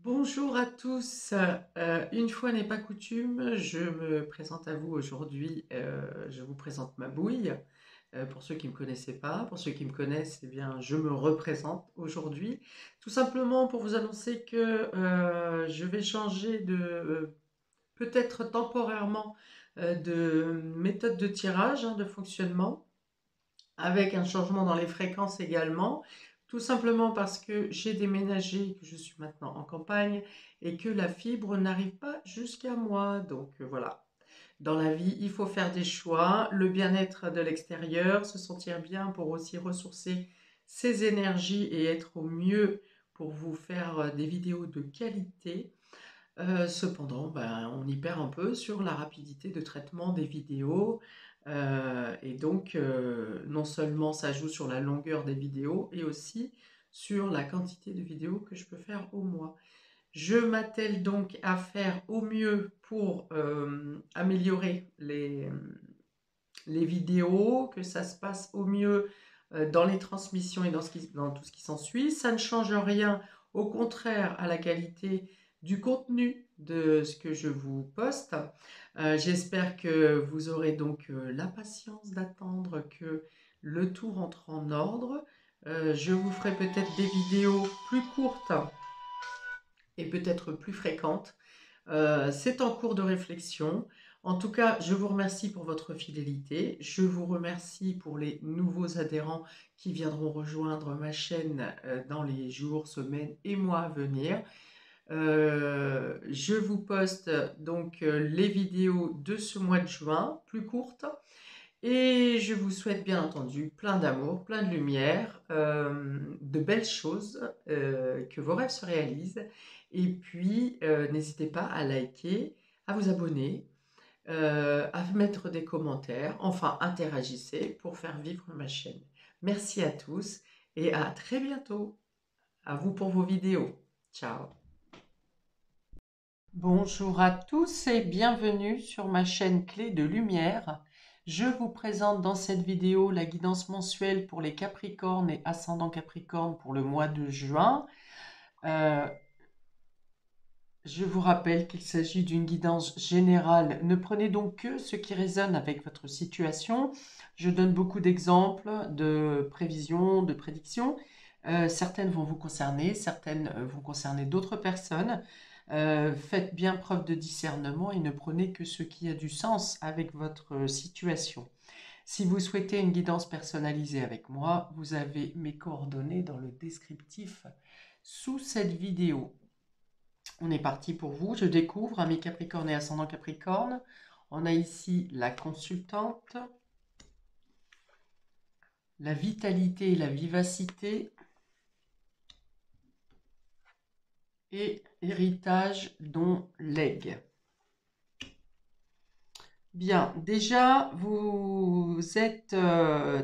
Bonjour à tous. Une fois n'est pas coutume, je me présente à vous aujourd'hui. Je vous présente ma bouille. Pour ceux qui ne me connaissaient pas, pour ceux qui me connaissent, eh bien, je me représente aujourd'hui. Tout simplement pour vous annoncer que je vais changer peut-être temporairement, de méthode de tirage, de fonctionnement, avec un changement dans les fréquences également, tout simplement parce que j'ai déménagé, que je suis maintenant en campagne et que la fibre n'arrive pas jusqu'à moi. Donc voilà, dans la vie, il faut faire des choix, le bien-être de l'extérieur, se sentir bien pour aussi ressourcer ses énergies et être au mieux pour vous faire des vidéos de qualité. Cependant, ben, on y perd un peu sur la rapidité de traitement des vidéos. Et donc, non seulement ça joue sur la longueur des vidéos, et aussi sur la quantité de vidéos que je peux faire au mois. Je m'attelle donc à faire au mieux pour améliorer les vidéos, que ça se passe au mieux dans les transmissions et dans tout ce qui s'ensuit. Ça ne change rien, au contraire, à la qualité du contenu de ce que je vous poste. J'espère que vous aurez donc la patience d'attendre que le tout rentre en ordre. Je vous ferai peut-être des vidéos plus courtes et peut-être plus fréquentes. C'est en cours de réflexion. En tout cas, je vous remercie pour votre fidélité. Je vous remercie pour les nouveaux adhérents qui viendront rejoindre ma chaîne dans les jours, semaines et mois à venir. Je vous poste donc les vidéos de ce mois de juin, plus courtes. Et je vous souhaite bien entendu plein d'amour, plein de lumière, de belles choses, que vos rêves se réalisent. Et puis, n'hésitez pas à liker, à vous abonner, à mettre des commentaires, enfin interagissez pour faire vivre ma chaîne. Merci à tous et à très bientôt. À vous pour vos vidéos. Ciao. Bonjour à tous et bienvenue sur ma chaîne Clé de Lumière. Je vous présente dans cette vidéo la guidance mensuelle pour les Capricornes et ascendant Capricorne pour le mois de juin. Je vous rappelle qu'il s'agit d'une guidance générale. Ne prenez donc que ce qui résonne avec votre situation. Je donne beaucoup d'exemples, de prévisions, de prédictions. Certaines vont vous concerner, certaines vont concerner d'autres personnes. Faites bien preuve de discernement et ne prenez que ce qui a du sens avec votre situation. Si vous souhaitez une guidance personnalisée avec moi, vous avez mes coordonnées dans le descriptif sous cette vidéo. On est parti pour vous. Je découvre amis Capricorne et ascendant Capricorne. On a ici la consultante, la vitalité et la vivacité, et héritage dont legs. Bien, déjà, vous êtes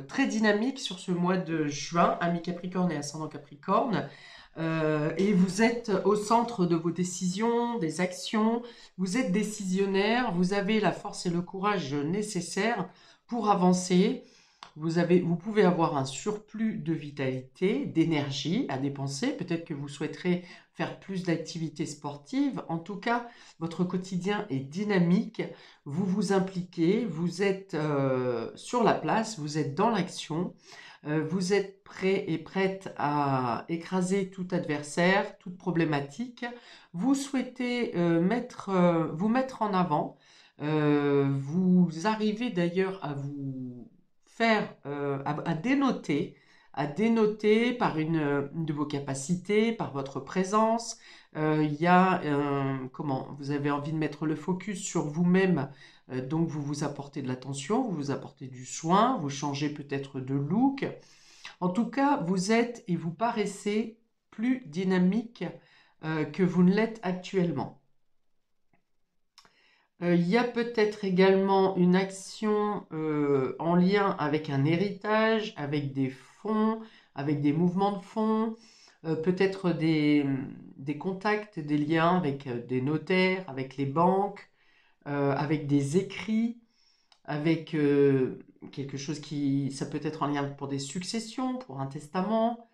très dynamique sur ce mois de juin, amis Capricorne et ascendant Capricorne. Et vous êtes au centre de vos décisions, des actions, vous êtes décisionnaire, vous avez la force et le courage nécessaires pour avancer. Vous pouvez avoir un surplus de vitalité, d'énergie à dépenser. Peut-être que vous souhaiterez faire plus d'activités sportives. En tout cas, votre quotidien est dynamique. Vous vous impliquez, vous êtes sur la place, vous êtes dans l'action. Vous êtes prêt et prête à écraser tout adversaire, toute problématique. Vous souhaitez vous mettre en avant. Vous arrivez d'ailleurs à vous faire, à dénoter par une de vos capacités, par votre présence. Il y a, vous avez envie de mettre le focus sur vous-même, donc vous vous apportez de l'attention, vous vous apportez du soin, vous changez peut-être de look. En tout cas, vous êtes et vous paraissez plus dynamique que vous ne l'êtes actuellement. Il y a peut-être également une action en lien avec un héritage, avec des fonds, avec des mouvements de fonds, peut-être des contacts, des liens avec des notaires, avec les banques, avec des écrits, avec quelque chose ça peut être en lien pour des successions, pour un testament.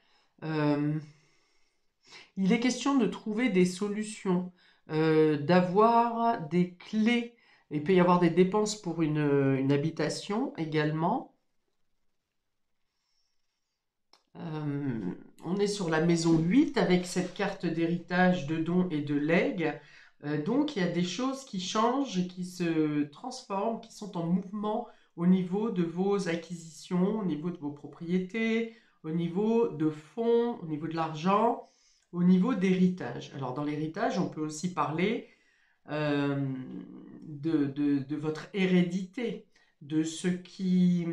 Il est question de trouver des solutions, d'avoir des clés. Il peut y avoir des dépenses pour une habitation également. On est sur la maison 8 avec cette carte d'héritage, de dons et de legs. Donc il y a des choses qui changent, qui se transforment, qui sont en mouvement au niveau de vos acquisitions, au niveau de vos propriétés, au niveau de fonds, au niveau de l'argent, au niveau d'héritage. Alors dans l'héritage, on peut aussi parler euh, de votre hérédité, de ce qui,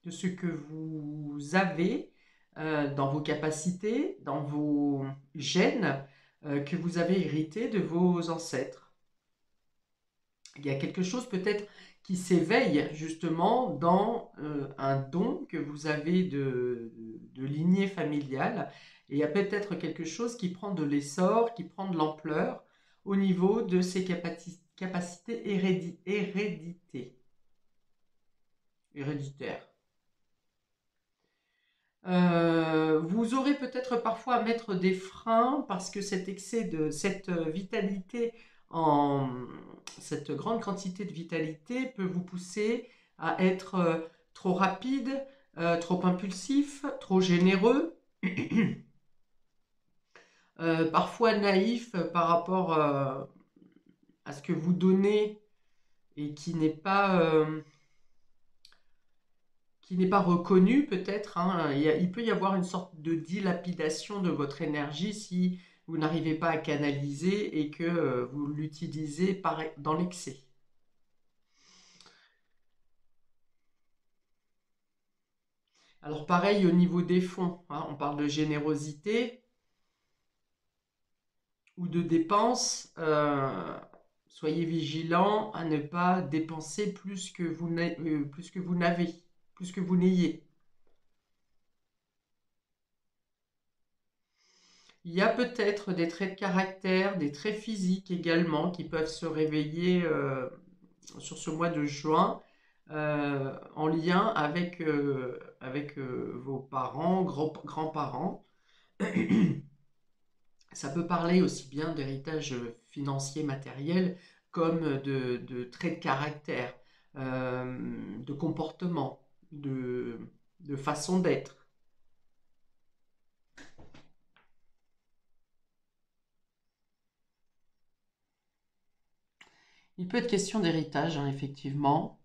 de ce que vous avez dans vos capacités, dans vos gènes que vous avez hérité de vos ancêtres. Il y a quelque chose peut-être qui s'éveille justement dans un don que vous avez de lignée familiale. Et il y a peut-être quelque chose qui prend de l'essor, qui prend de l'ampleur au niveau de ses capacités héréditaires. Vous aurez peut-être parfois à mettre des freins parce que cet excès de cette vitalité, en cette grande quantité de vitalité peut vous pousser à être trop rapide, trop impulsif, trop généreux, parfois naïf par rapport à ce que vous donnez et qui n'est pas reconnu peut-être, hein. Il peut y avoir une sorte de dilapidation de votre énergie si vous n'arrivez pas à canaliser et que vous l'utilisez dans l'excès. Alors pareil au niveau des fonds, hein, on parle de générosité ou de dépenses. Soyez vigilant à ne pas dépenser plus que vous n'avez, plus que vous n'ayez. Il y a peut-être des traits de caractère, des traits physiques également qui peuvent se réveiller sur ce mois de juin en lien avec vos parents, grands-parents. Ça peut parler aussi bien d'héritage financier matériel comme de traits de caractère, de comportement, de façon d'être. Il peut être question d'héritage, hein, effectivement,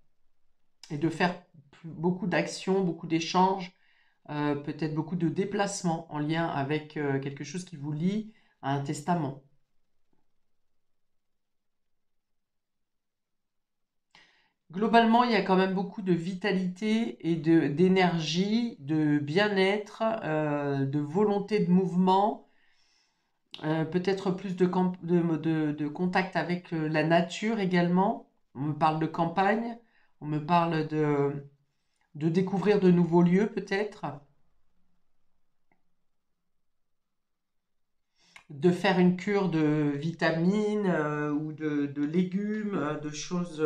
et de faire beaucoup d'actions, beaucoup d'échanges, peut-être beaucoup de déplacements en lien avec quelque chose qui vous lie à un testament. Globalement, il y a quand même beaucoup de vitalité et d'énergie, de bien-être, de volonté de mouvement, peut-être plus de contact avec la nature également. On me parle de campagne, on me parle de découvrir de nouveaux lieux peut-être, de faire une cure de vitamines ou de légumes, de choses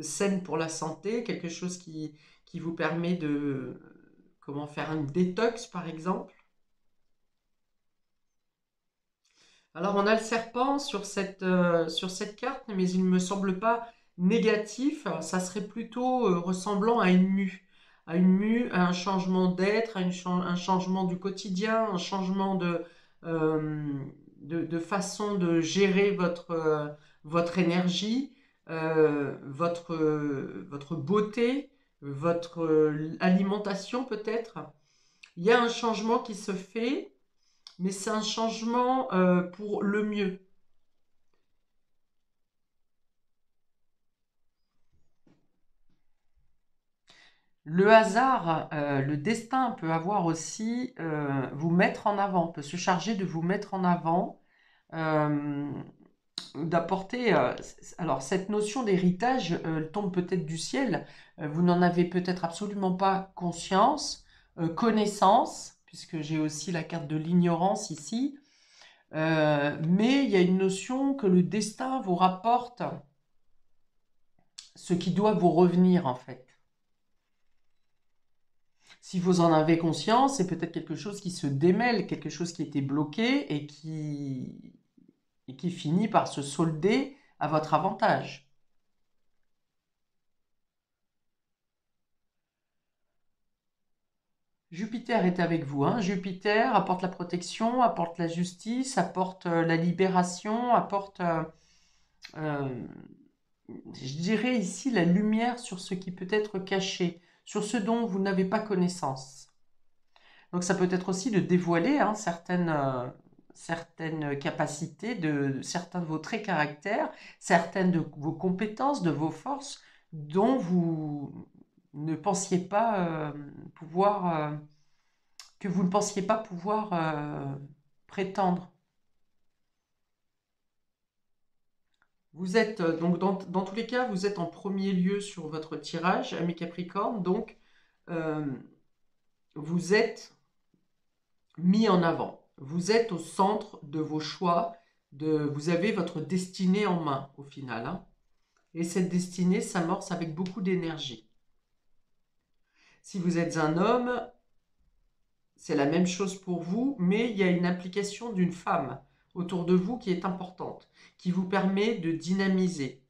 saines pour la santé, quelque chose qui vous permet de comment faire une détox par exemple. Alors on a le serpent sur cette carte, mais il ne me semble pas négatif, ça serait plutôt ressemblant à une mue, à un changement d'être, un changement du quotidien, un changement euh, de façon de gérer votre énergie, votre beauté, votre alimentation peut-être. Il y a un changement qui se fait, mais c'est un changement pour le mieux. Le hasard, le destin peut avoir aussi vous mettre en avant, peut se charger de vous mettre en avant, euh, d'apporter. Alors cette notion d'héritage tombe peut-être du ciel. Vous n'en avez peut-être absolument pas conscience, connaissance, puisque j'ai aussi la carte de l'ignorance ici. Mais il y a une notion que le destin vous rapporte ce qui doit vous revenir en fait. Si vous en avez conscience, c'est peut-être quelque chose qui se démêle, quelque chose qui était bloqué et qui finit par se solder à votre avantage. Jupiter est avec vous, hein. Jupiter apporte la protection, apporte la justice, apporte la libération, apporte, euh, je dirais ici, la lumière sur ce qui peut être caché, sur ce dont vous n'avez pas connaissance. Donc ça peut être aussi de dévoiler hein, certaines capacités, de certains de vos traits caractères, certaines de vos compétences, de vos forces, dont vous ne pensiez pas pouvoir, que vous ne pensiez pas pouvoir prétendre. Vous êtes, donc dans tous les cas, vous êtes en premier lieu sur votre tirage, ami Capricorne, donc euh, vous êtes mis en avant. Vous êtes au centre de vos choix, vous avez votre destinée en main au final, hein. Et cette destinée s'amorce avec beaucoup d'énergie. Si vous êtes un homme, c'est la même chose pour vous, mais il y a une implication d'une femme autour de vous qui est importante, qui vous permet de dynamiser.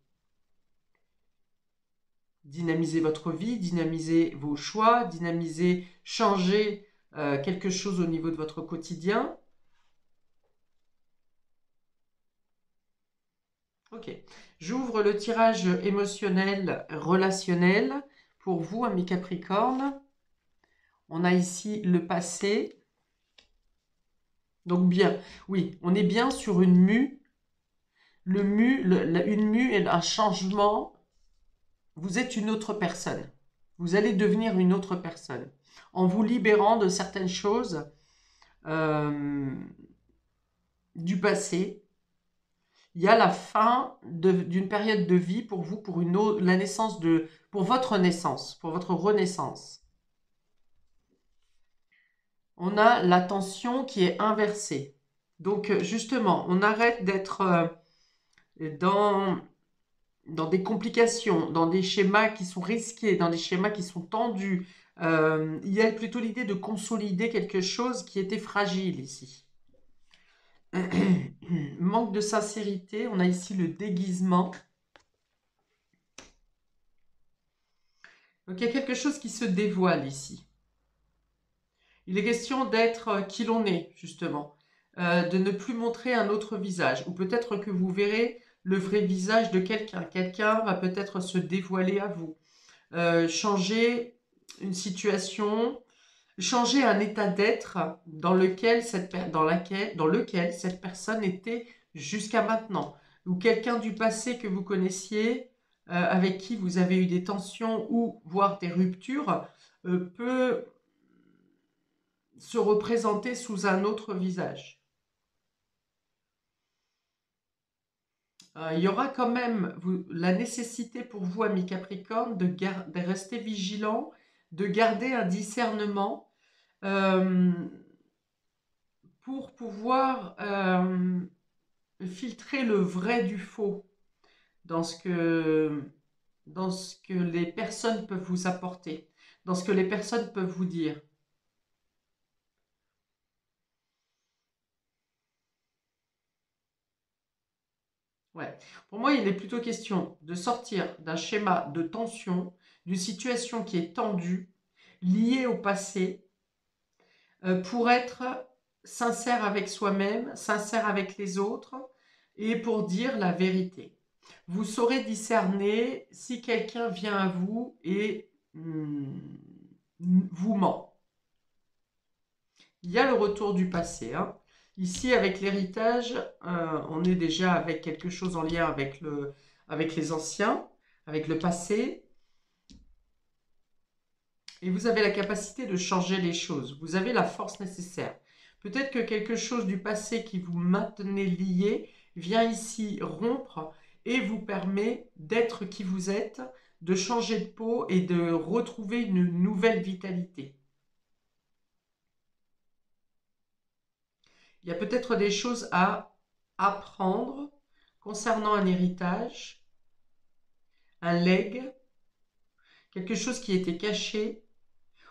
Dynamiser votre vie, dynamiser vos choix, dynamiser, changer quelque chose au niveau de votre quotidien. Ok. J'ouvre le tirage émotionnel, relationnel pour vous, amis Capricorne. On a ici le passé. Donc bien, oui, on est bien sur une mue. Une mue est un changement. Vous êtes une autre personne. Vous allez devenir une autre personne. En vous libérant de certaines choses euh, du passé. Il y a la fin d'une période de vie pour vous, pour la naissance pour votre naissance, pour votre renaissance. On a la tension qui est inversée. Donc justement, on arrête d'être dans, dans des complications, dans des schémas qui sont risqués, dans des schémas qui sont tendus. Il y a plutôt l'idée de consolider quelque chose qui était fragile ici. Manque de sincérité, on a ici le déguisement. Donc il y a quelque chose qui se dévoile ici. Il est question d'être qui l'on est, justement, de ne plus montrer un autre visage, ou peut-être que vous verrez le vrai visage de quelqu'un. Quelqu'un va peut-être se dévoiler à vous, changer une situation, changer un état d'être dans lequel cette personne était jusqu'à maintenant, ou quelqu'un du passé que vous connaissiez, avec qui vous avez eu des tensions ou voire des ruptures, peut se représenter sous un autre visage. Il y aura quand même la nécessité pour vous, amis Capricorne, de rester vigilant, de garder un discernement euh, pour pouvoir filtrer le vrai du faux dans dans ce que les personnes peuvent vous apporter, dans ce que les personnes peuvent vous dire. Ouais. Pour moi, il est plutôt question de sortir d'un schéma de tension, d'une situation qui est tendue, liée au passé, pour être sincère avec soi-même, sincère avec les autres, et pour dire la vérité. Vous saurez discerner si quelqu'un vient à vous et vous ment. Il y a le retour du passé, hein. Ici, avec l'héritage, on est déjà avec quelque chose en lien avec les anciens, avec le passé. Et vous avez la capacité de changer les choses. Vous avez la force nécessaire. Peut-être que quelque chose du passé qui vous maintenait lié vient ici rompre et vous permet d'être qui vous êtes, de changer de peau et de retrouver une nouvelle vitalité. Il y a peut-être des choses à apprendre concernant un héritage, un legs, quelque chose qui était caché,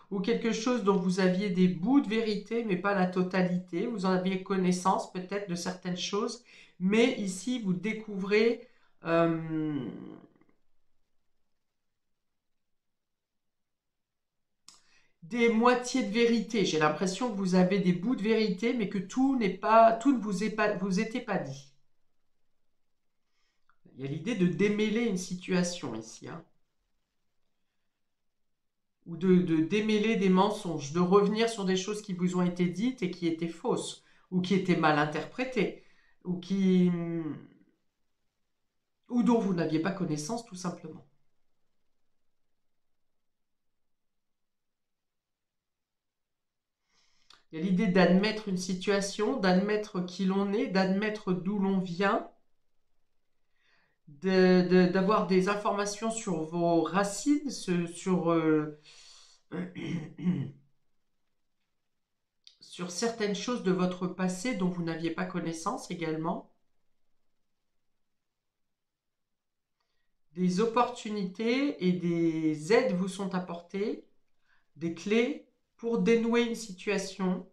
ou quelque chose dont vous aviez des bouts de vérité, mais pas la totalité. Vous en aviez connaissance peut-être de certaines choses, mais ici vous découvrez des moitiés de vérité. J'ai l'impression que vous avez des bouts de vérité, mais que tout ne vous était pas dit. Il y a l'idée de démêler une situation ici, hein, ou de démêler des mensonges, de revenir sur des choses qui vous ont été dites et qui étaient fausses, ou qui étaient mal interprétées, ou dont vous n'aviez pas connaissance tout simplement. Il y a l'idée d'admettre une situation, d'admettre qui l'on est, d'admettre d'où l'on vient, d'avoir des informations sur vos racines, sur certaines choses de votre passé dont vous n'aviez pas connaissance également. Des opportunités et des aides vous sont apportées, des clés pour dénouer une situation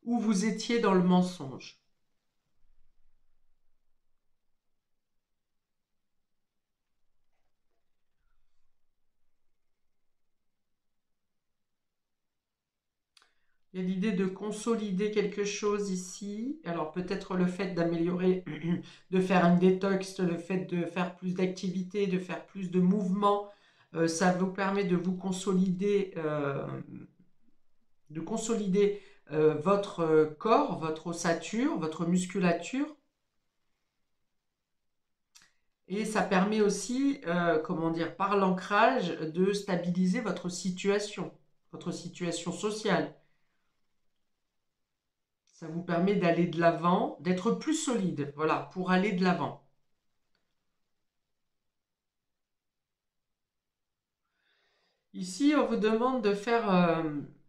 où vous étiez dans le mensonge. Il y a l'idée de consolider quelque chose ici. Alors peut-être le fait d'améliorer, de faire une détox, le fait de faire plus d'activités, de faire plus de mouvements, ça vous permet de vous consolider, votre corps, votre ossature, votre musculature. Et ça permet aussi, comment dire, par l'ancrage, de stabiliser votre situation sociale. Ça vous permet d'aller de l'avant, d'être plus solide, voilà, pour aller de l'avant. Ici, on vous demande de faire,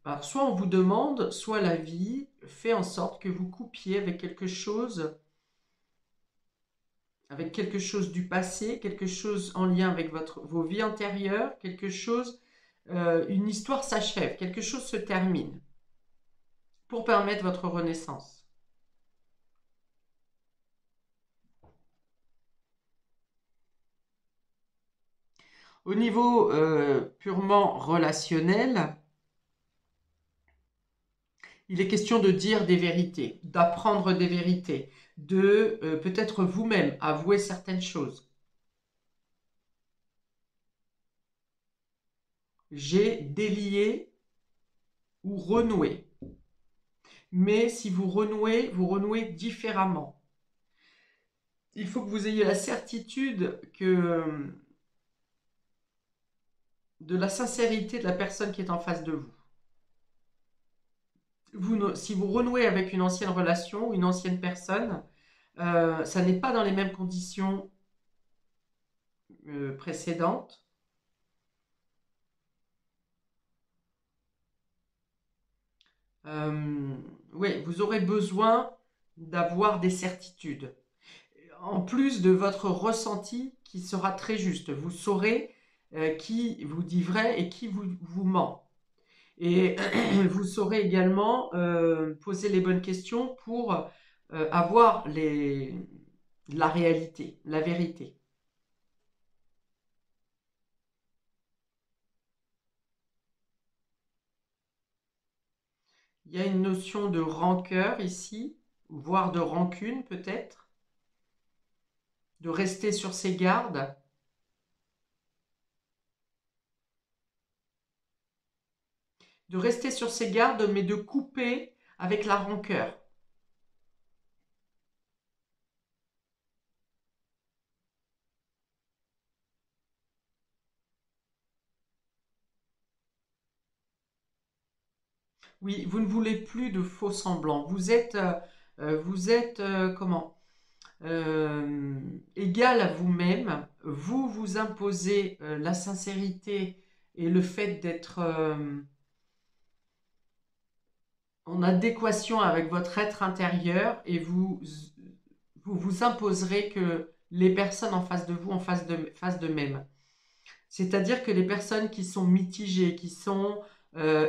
alors soit on vous demande, soit la vie fait en sorte que vous coupiez avec quelque chose du passé, quelque chose en lien avec vos vies antérieures, une histoire s'achève, quelque chose se termine pour permettre votre renaissance. Au niveau purement relationnel, il est question de dire des vérités, d'apprendre des vérités, de peut-être vous-même avouer certaines choses. J'ai délié ou renoué. Mais si vous renouez différemment. Il faut que vous ayez la certitude de la sincérité de la personne qui est en face de vous. Si vous renouez avec une ancienne relation, une ancienne personne, ça n'est pas dans les mêmes conditions précédentes. Oui, vous aurez besoin d'avoir des certitudes. En plus de votre ressenti qui sera très juste. Vous saurez qui vous dit vrai et qui vous ment. Et vous saurez également poser les bonnes questions pour avoir la réalité, la vérité. Il y a une notion de rancœur ici, voire de rancune peut-être, de rester sur ses gardes. De rester sur ses gardes, mais de couper avec la rancœur. Oui, vous ne voulez plus de faux semblants. Comment égal à vous-même. Vous vous imposez la sincérité et le fait d'être en adéquation avec votre être intérieur et vous imposerez que les personnes en face de vous fassent de même. C'est-à-dire que les personnes qui sont mitigées, qui sont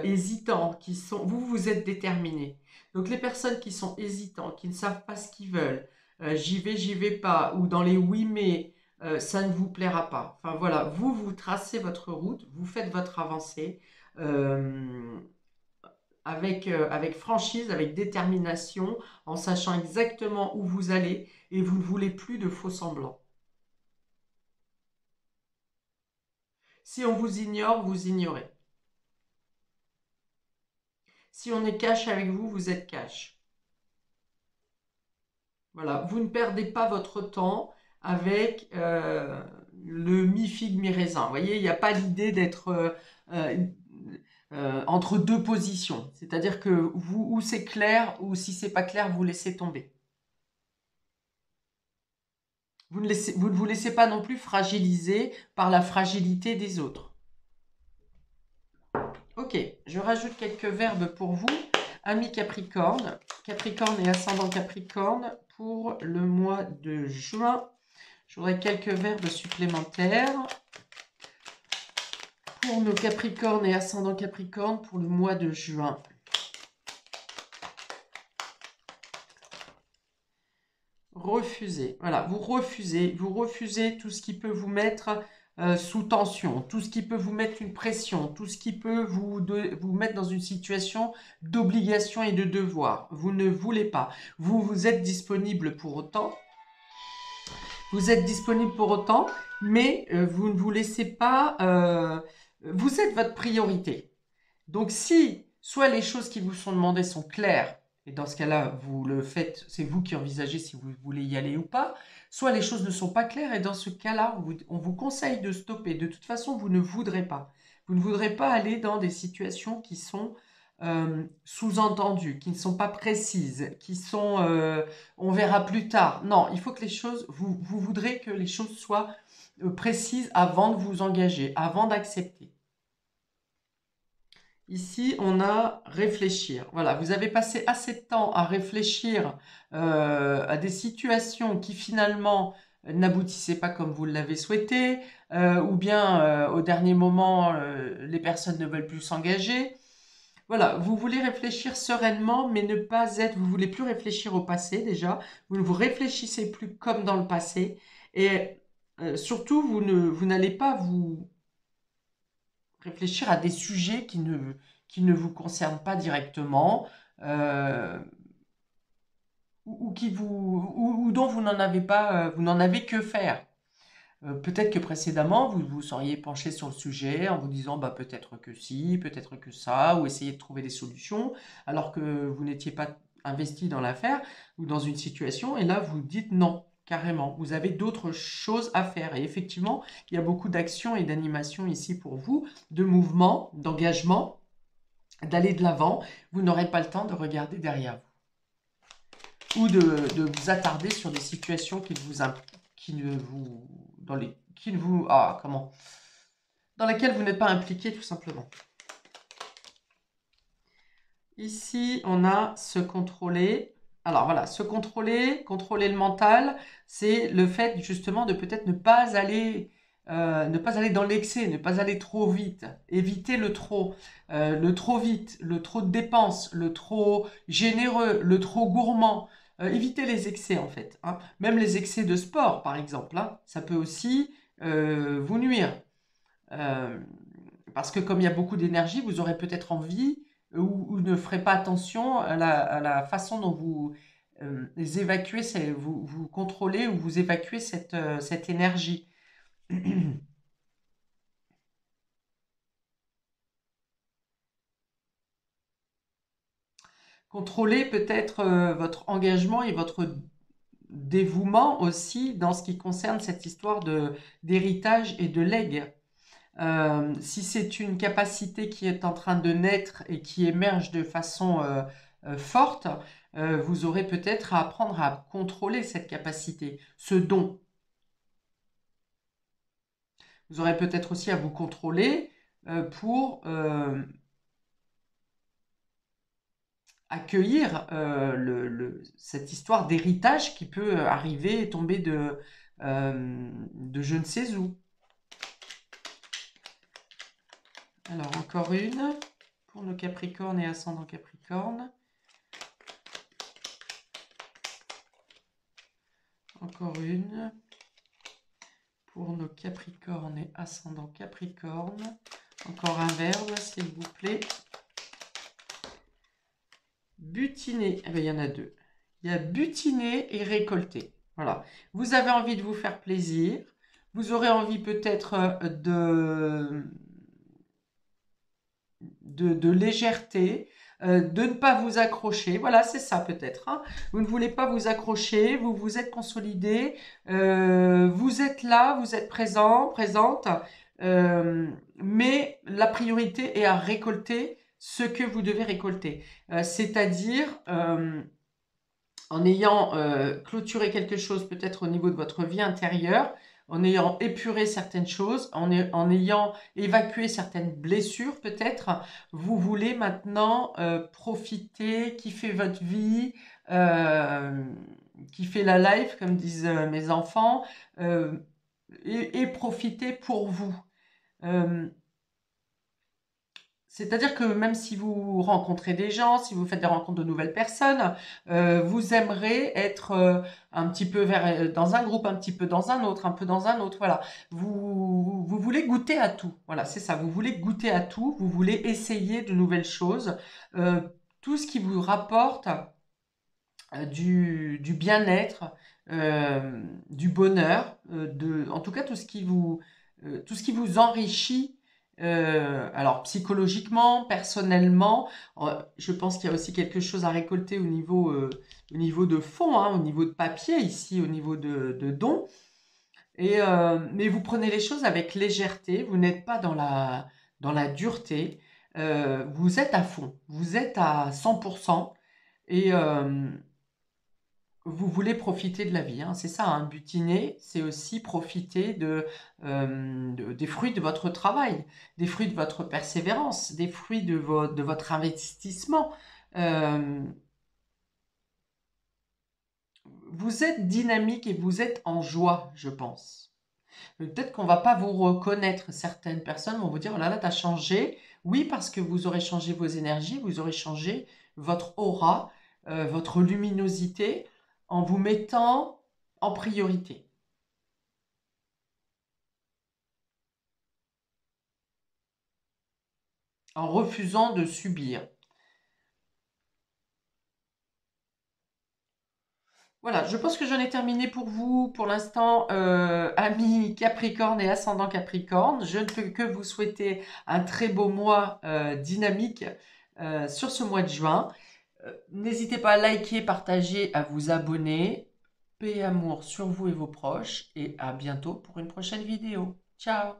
hésitantes, vous êtes déterminés. Donc les personnes qui sont hésitantes, qui ne savent pas ce qu'ils veulent, j'y vais pas, ou dans les oui mais, ça ne vous plaira pas. Enfin voilà, vous tracez votre route, vous faites votre avancée euh, avec franchise, avec détermination, en sachant exactement où vous allez, et vous ne voulez plus de faux semblants. Si on vous ignore, vous ignorez. Si on est cash avec vous, vous êtes cash. Voilà, vous ne perdez pas votre temps avec le mi-figue, mi-raisin. Vous voyez, il n'y a pas l'idée d'être euh, entre deux positions. C'est-à-dire que vous, ou c'est clair, ou si c'est pas clair, vous laissez tomber. Vous ne vous laissez pas non plus fragiliser par la fragilité des autres. Ok, je rajoute quelques verbes pour vous. Amis Capricorne, Capricorne et ascendant Capricorne pour le mois de juin. J'aurai quelques verbes supplémentaires pour nos Capricornes et ascendant Capricorne pour le mois de juin. Refuser. Voilà, vous refusez tout ce qui peut vous mettre sous tension, tout ce qui peut vous mettre une pression, tout ce qui peut vous mettre dans une situation d'obligation et de devoir. Vous ne voulez pas. Vous êtes disponible pour autant. Vous êtes disponible pour autant, mais vous ne vous laissez pas... vous êtes votre priorité. Donc si soit les choses qui vous sont demandées sont claires, et dans ce cas-là, vous le faites, c'est vous qui envisagez si vous voulez y aller ou pas, soit les choses ne sont pas claires, et dans ce cas-là, on vous conseille de stopper. De toute façon, vous ne voudrez pas. Vous ne voudrez pas aller dans des situations qui sont sous-entendues, qui ne sont pas précises, qui sont on verra plus tard. Non, il faut que les choses, vous voudrez que les choses soient précises avant de vous engager, avant d'accepter. Ici, on a réfléchir. Voilà, vous avez passé assez de temps à réfléchir à des situations qui finalement n'aboutissaient pas comme vous l'avez souhaité, ou bien au dernier moment, les personnes ne veulent plus s'engager. Voilà, vous voulez réfléchir sereinement, mais ne pas être, vous voulez plus réfléchir au passé déjà, vous ne vous réfléchissez plus comme dans le passé, et surtout, vous n'allez pas vous réfléchir à des sujets qui ne vous concernent pas directement, euh, ou dont vous n'en avez pas, vous n'en avez que faire. Peut-être que précédemment, vous vous seriez penché sur le sujet en vous disant bah, peut-être que si, peut-être que ça, ou essayer de trouver des solutions, alors que vous n'étiez pas investi dans l'affaire ou dans une situation, et là vous dites non, carrément. Vous avez d'autres choses à faire. Et effectivement, il y a beaucoup d'actions et d'animations ici pour vous, de mouvements, d'engagement, d'aller de l'avant. Vous n'aurez pas le temps de regarder derrière vous ou de vous attarder sur des situations dans lesquelles vous n'êtes pas impliqué tout simplement. Ici, on a se contrôler. Alors voilà, se contrôler, contrôler le mental, c'est le fait justement de peut-être ne pas aller dans l'excès, ne pas aller trop vite, éviter le trop vite, le trop de dépenses, le trop généreux, le trop gourmand. Éviter les excès en fait, hein. Même les excès de sport par exemple, hein, ça peut aussi vous nuire. Euh, Parce que comme il y a beaucoup d'énergie, vous aurez peut-être envie ou ne ferez pas attention à la façon dont vous les évacuez, vous contrôlez ou vous évacuez cette énergie. Contrôlez peut-être votre engagement et votre dévouement aussi dans ce qui concerne cette histoire d'héritage et de legs. Si c'est une capacité qui est en train de naître et qui émerge de façon forte, vous aurez peut-être à apprendre à contrôler cette capacité, ce don. Vous aurez peut-être aussi à vous contrôler pour accueillir cette histoire d'héritage qui peut arriver et tomber de je ne sais où. Alors, encore une pour nos Capricornes et ascendant Capricorne. Encore une pour nos Capricornes et ascendant Capricorne. Encore un verbe, s'il vous plaît. Butiner. Eh bien, il y en a deux. Il y a butiner et récolter. Voilà. Vous avez envie de vous faire plaisir. Vous aurez envie peut-être de légèreté, de ne pas vous accrocher. Voilà, c'est ça peut-être. Hein. Vous ne voulez pas vous accrocher, vous vous êtes consolidé, vous êtes là, vous êtes présent, présente, mais la priorité est à récolter ce que vous devez récolter. C'est-à-dire en ayant clôturé quelque chose peut-être au niveau de votre vie intérieure, en ayant épuré certaines choses, en ayant évacué certaines blessures peut-être, vous voulez maintenant profiter, kiffer votre vie, kiffer la life, comme disent mes enfants, et profiter pour vous. C'est-à-dire que même si vous rencontrez des gens, si vous faites des rencontres de nouvelles personnes, vous aimerez être un petit peu dans un groupe, un petit peu dans un autre, un peu dans un autre. Voilà. Vous voulez goûter à tout. Voilà, c'est ça. Vous voulez goûter à tout. Vous voulez essayer de nouvelles choses. Tout ce qui vous rapporte du bien-être, du bonheur, en tout cas tout ce qui vous enrichit. Alors psychologiquement, personnellement, je pense qu'il y a aussi quelque chose à récolter au niveau de fond, hein, au niveau de papier, ici au niveau de dons. Mais vous prenez les choses avec légèreté, vous n'êtes pas dans la dureté, vous êtes à fond, vous êtes à 100%. Et vous voulez profiter de la vie, hein, c'est ça, hein, butiner, c'est aussi profiter des fruits de votre travail, des fruits de votre persévérance, des fruits de votre investissement. Euh, vous êtes dynamique et vous êtes en joie, je pense. Peut-être qu'on va pas vous reconnaître, certaines personnes vont vous dire, oh là là, t'as changé. Oui, parce que vous aurez changé vos énergies, vous aurez changé votre aura, votre luminosité, en vous mettant en priorité, en refusant de subir. Voilà, je pense que j'en ai terminé pour vous, pour l'instant, amis Capricorne et ascendant Capricorne. Je ne peux que vous souhaiter un très beau mois dynamique sur ce mois de juin. N'hésitez pas à liker, partager, à vous abonner. Paix et amour sur vous et vos proches. Et à bientôt pour une prochaine vidéo. Ciao!